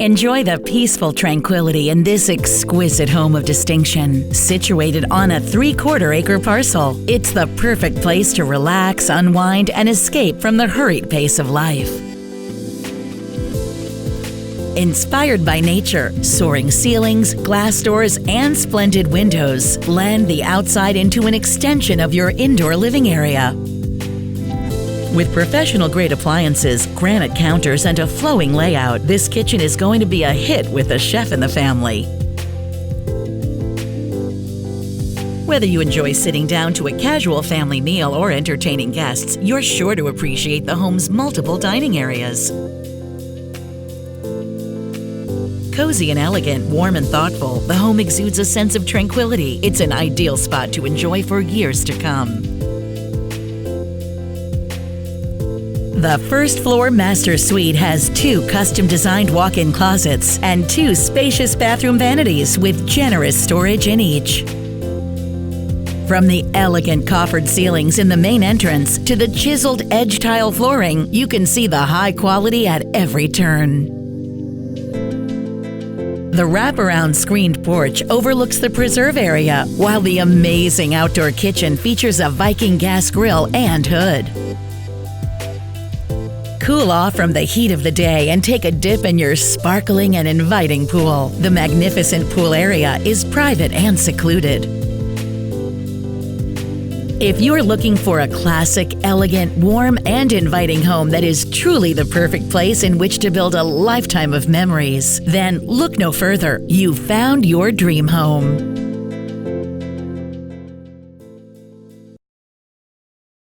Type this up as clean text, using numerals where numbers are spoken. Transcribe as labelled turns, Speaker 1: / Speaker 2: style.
Speaker 1: Enjoy the peaceful tranquility in this exquisite home of distinction, situated on a 3/4-acre parcel. It's the perfect place to relax, unwind, and escape from the hurried pace of life. Inspired by nature, soaring ceilings, glass doors, and splendid windows blend the outside into an extension of your indoor living area. With professional-grade appliances, granite counters, and a flowing layout, this kitchen is going to be a hit with the chef in the family. Whether you enjoy sitting down to a casual family meal or entertaining guests, you're sure to appreciate the home's multiple dining areas. Cozy and elegant, warm and thoughtful, the home exudes a sense of tranquility. It's an ideal spot to enjoy for years to come. The first-floor master suite has 2 custom-designed walk-in closets and 2 spacious bathroom vanities with generous storage in each. From the elegant coffered ceilings in the main entrance to the chiseled edge tile flooring, you can see the high quality at every turn. The wraparound screened porch overlooks the preserve area, while the amazing outdoor kitchen features a Viking gas grill and hood. Cool off from the heat of the day and take a dip in your sparkling and inviting pool. The magnificent pool area is private and secluded. If you're looking for a classic, elegant, warm, and inviting home that is truly the perfect place in which to build a lifetime of memories, then look no further. You've found your dream home.